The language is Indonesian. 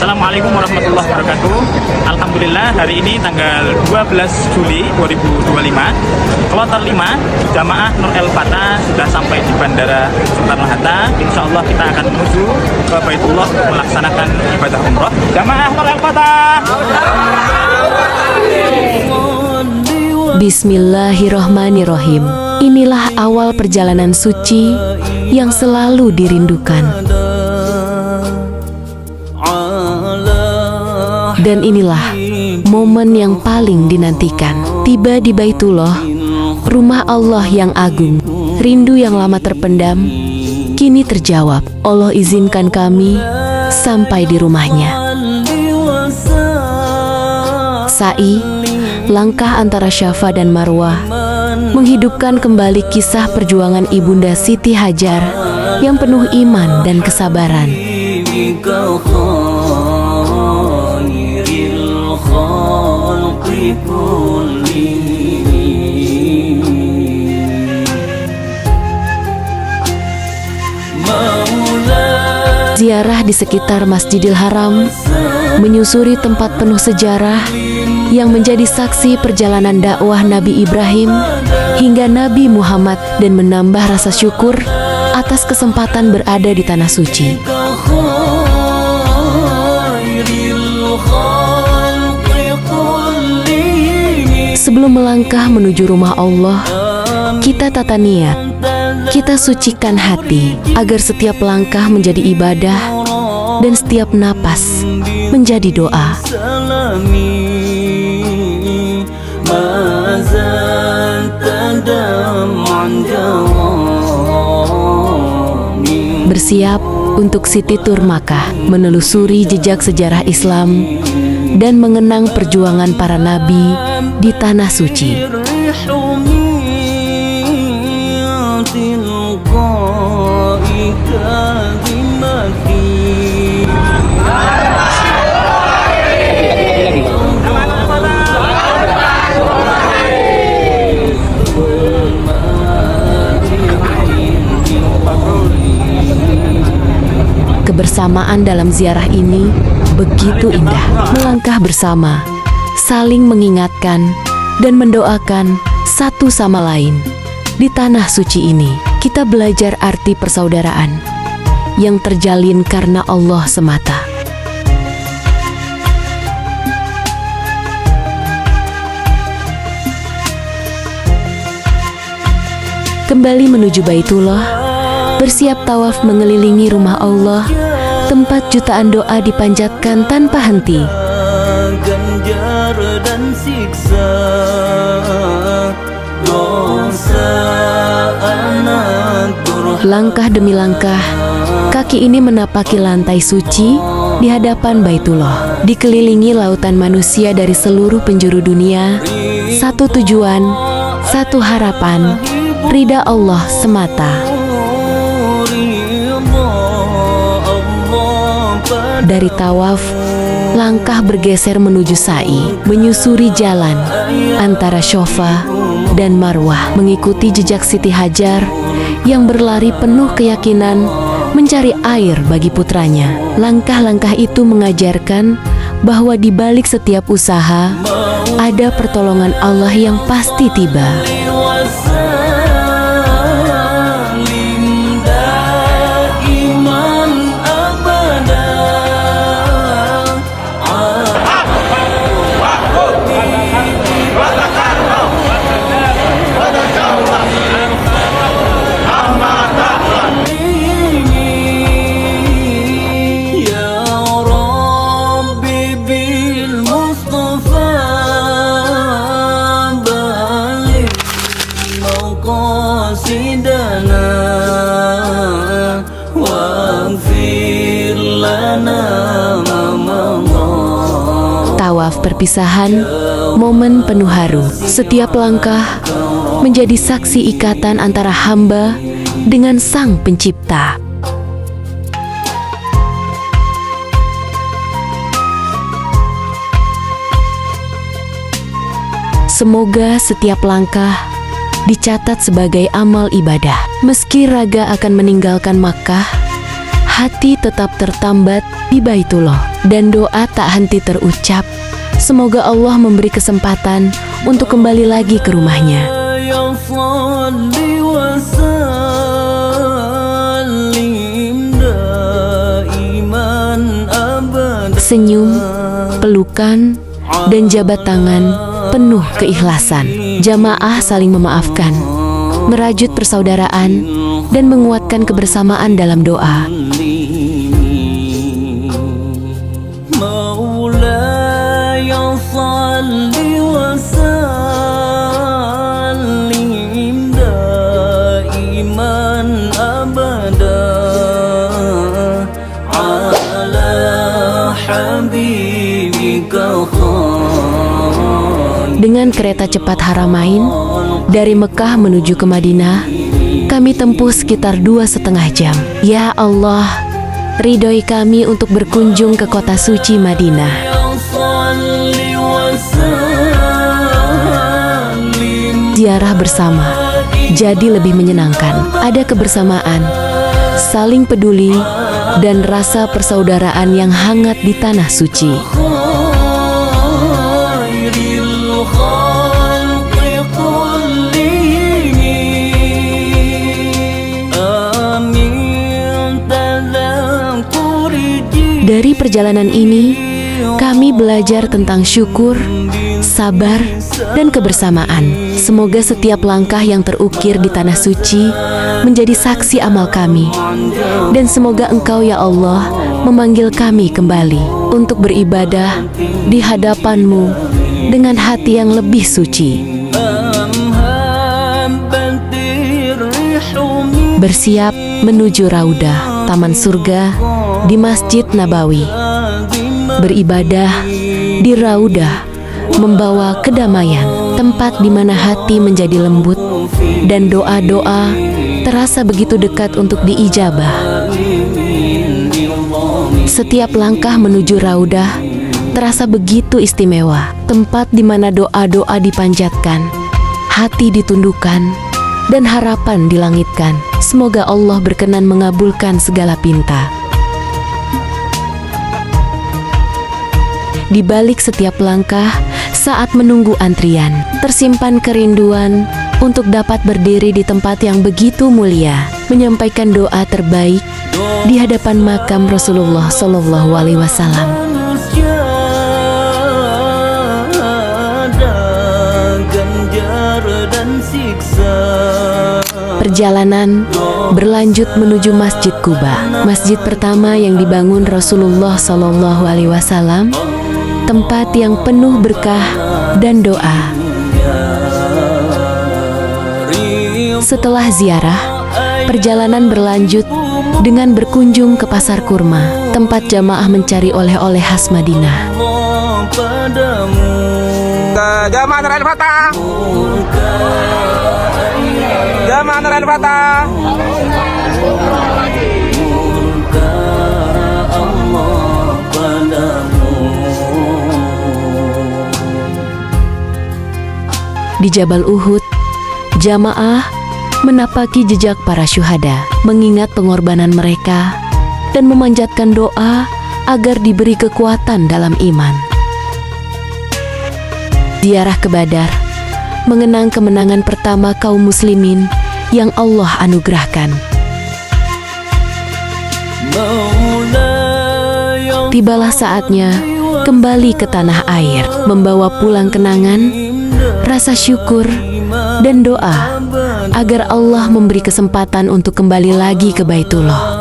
Assalamualaikum warahmatullahi wabarakatuh. Alhamdulillah hari ini tanggal 12 Juli 2025 Kloter 5 Jamaah Nur El Fatah sudah sampai di Bandara Soekarno-Hatta. Insya Allah kita akan menuju ke Baitullah melaksanakan ibadah umroh. Jamaah Nur El Fatah. Bismillahirrohmanirrohim. Inilah awal perjalanan suci yang selalu dirindukan. Dan inilah momen yang paling dinantikan. Tiba di Baitullah, rumah Allah yang agung. Rindu yang lama terpendam kini terjawab. Allah izinkan kami sampai di rumahnya. Sa'i, langkah antara Syafa dan Marwah, menghidupkan kembali kisah perjuangan Ibunda Siti Hajar yang penuh iman dan kesabaran. Ziarah di sekitar Masjidil Haram, menyusuri tempat penuh sejarah yang menjadi saksi perjalanan dakwah Nabi Ibrahim hingga Nabi Muhammad, dan menambah rasa syukur atas kesempatan berada di Tanah Suci. Sebelum melangkah menuju rumah Allah, kita tata niat, kita sucikan hati agar setiap langkah menjadi ibadah dan setiap napas menjadi doa. Bersiap untuk City Tour Makkah, menelusuri jejak sejarah Islam dan mengenang perjuangan para nabi di Tanah Suci. Kebersamaan dalam ziarah ini begitu indah. Melangkah bersama, saling mengingatkan dan mendoakan satu sama lain. Di Tanah Suci ini, kita belajar arti persaudaraan yang terjalin karena Allah semata. Kembali menuju Baitullah, bersiap tawaf mengelilingi rumah Allah, tempat jutaan doa dipanjatkan tanpa henti. Langkah demi langkah, kaki ini menapaki lantai suci di hadapan Baitullah. Dikelilingi lautan manusia dari seluruh penjuru dunia, satu tujuan, satu harapan, ridha Allah semata. Dari tawaf, langkah bergeser menuju sa'i, menyusuri jalan antara Syafa dan Marwah, mengikuti jejak Siti Hajar yang berlari penuh keyakinan mencari air bagi putranya. Langkah-langkah itu mengajarkan bahwa di balik setiap usaha ada pertolongan Allah yang pasti tiba. Tawaf perpisahan, momen penuh haru. Setiap langkah menjadi saksi ikatan antara hamba dengan Sang Pencipta. Semoga setiap langkah dicatat sebagai amal ibadah. Meski raga akan meninggalkan Makkah, hati tetap tertambat di Baitullah dan doa tak henti terucap. Semoga Allah memberi kesempatan untuk kembali lagi ke rumahnya. Senyum, pelukan, dan jabat tangan penuh keikhlasan. Jamaah saling memaafkan, merajut persaudaraan, dan menguatkan kebersamaan dalam doa. Dengan kereta cepat Haramain dari Mekah menuju ke Madinah, kami tempuh sekitar 2,5 jam. Ya Allah, ridhoi kami untuk berkunjung ke kota suci Madinah. Ziarah bersama jadi lebih menyenangkan. Ada kebersamaan, saling peduli, dan rasa persaudaraan yang hangat di tanah suci. Dari perjalanan ini, kami belajar tentang syukur, sabar, dan kebersamaan. Semoga setiap langkah yang terukir di tanah suci menjadi saksi amal kami. Dan semoga Engkau ya Allah memanggil kami kembali untuk beribadah di hadapan-Mu dengan hati yang lebih suci. Bersiap menuju Raudah, taman surga di Masjid Nabawi. Beribadah di Raudah membawa kedamaian, tempat di mana hati menjadi lembut dan doa-doa terasa begitu dekat untuk diijabah. Setiap langkah menuju Raudah terasa begitu istimewa, tempat di mana doa-doa dipanjatkan, hati ditundukkan, dan harapan dilangitkan. Semoga Allah berkenan mengabulkan segala pinta. Di balik setiap langkah, saat menunggu antrian, tersimpan kerinduan untuk dapat berdiri di tempat yang begitu mulia, menyampaikan doa terbaik di hadapan makam Rasulullah Shallallahu Alaihi Wasallam. Perjalanan berlanjut menuju Masjid Quba, masjid pertama yang dibangun Rasulullah Shallallahu Alaihi Wasallam, tempat yang penuh berkah dan doa. Setelah ziarah, perjalanan berlanjut dengan berkunjung ke Pasar Kurma, tempat jamaah mencari oleh-oleh khas Madinah. Jamaah Nur Al-Fatah. Jamaah Nur Al-Fatah. Di Jabal Uhud, jamaah menapaki jejak para syuhada, mengingat pengorbanan mereka, dan memanjatkan doa agar diberi kekuatan dalam iman. Ziarah ke Badar, mengenang kemenangan pertama kaum muslimin yang Allah anugerahkan. Tibalah saatnya kembali ke tanah air, membawa pulang kenangan, rasa syukur, dan doa agar Allah memberi kesempatan untuk kembali lagi ke Baitullah.